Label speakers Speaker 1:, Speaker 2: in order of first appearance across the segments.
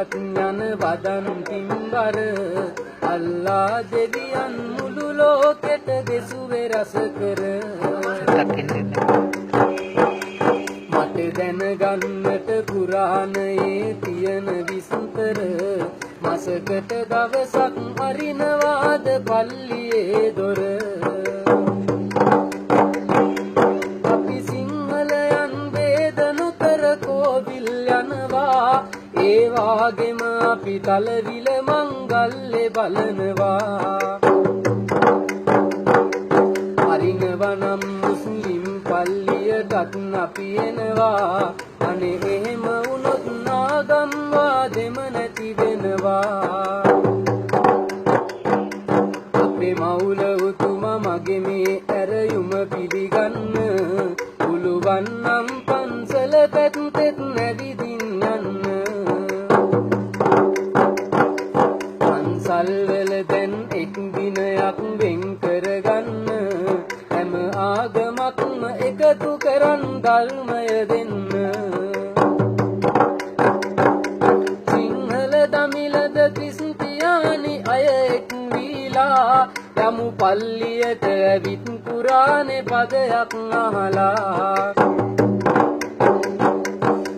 Speaker 1: පිටත් යන වදන් තිම්බර අල්ලා දෙවියන් මුළු ලෝකෙට දෙසුවේ රස කර මට දැනගන්නට පුරාණයේ තියෙන විස්තර මසකට දවසක් අරිනවාද පල්ලියේ දොර අපි සිංහලයන් වේදනු කර කෝවිල් යනවා ඒ වාගෙම අපි තලවිල මංගල්ලේ බලනවා අරිනවනම් මුස්ලිම් පල්ලියටත් අපි එනවා අනේ එහෙම වුණොත් නාගම් වාදෙම නැති වෙනවා අපේ මවුල උතුමා මගේ මේ ඇරයුම පිළිගන්න පුළුවන් නම් පන්සල පැත්තෙත් නැවිදින් යන්න පන්සල්වල දැන් එක් දිනයක් වෙන් කරගන්න හැම ආගමක්ම එකතු කරන් ධර්මය දෙන්න සිංහල දමිලද ක්‍රිස්තියානි අය එක් වීලා යමු පල්ලියට ඇවිත් කුරානේ පදයක් අහලා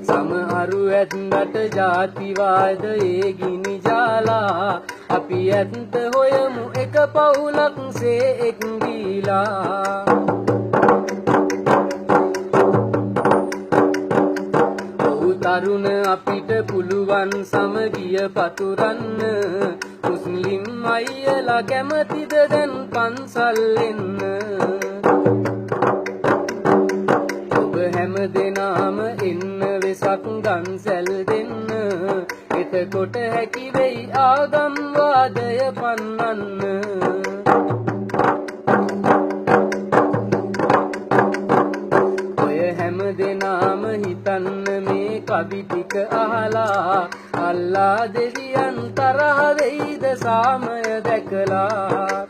Speaker 1: සමහරු ඇත්තට ජාතිවාදයේ ගිනි ජාලා අපි ඇත්ත හොයමු එක පවුලක් සේ එක් දීලා තරුණ අපිට පුළුවන් සමගිය පතුරන්න මුස්ලිම් අයියලා කැමතිද දැන් පන්සල් එන්න ඔබ හැම දෙනාම එන්න වෙසක් දන්සැල් දෙන්න එතකොට හැකි වෙයි ආගම් වාදය පන්නන්න ඔය හැම දෙනාම හිතන්න මේ කවි ටික අහලා අල්ලා දෙවියන් තරහ වෙයිද සාමය දැකලා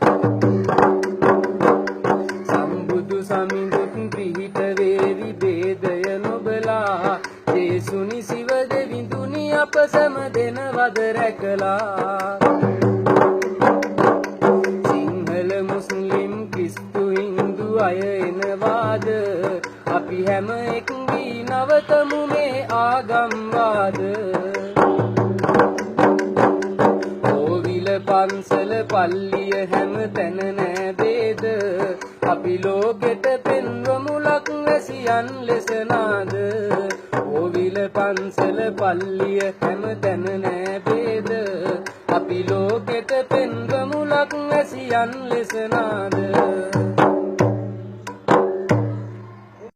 Speaker 1: සම්බුදු සමිඳුත් පිහිට වේවි ભેදය නොබලා දේසුනි සිව දෙවිඳුනි අප සැම දෙනවද රැකලා සිංහල මුස්ලිම් ක්‍රිස්තු හින්දු අය එනවාද අපි හැම එක්වී නවතමු මේ ආගම්වාද කෝවිල පන්සල පල්ලිය හැම තැන නෑ බේද අපි ලෝකෙට පෙන්වමු ලක් වැසියන් ලෙස නාද කෝවිල පන්සල පල්ලිය හැම තැන නෑ බේද අපි ලෝකෙට පෙන්වමු ලක් වැසියන් ලෙස නාද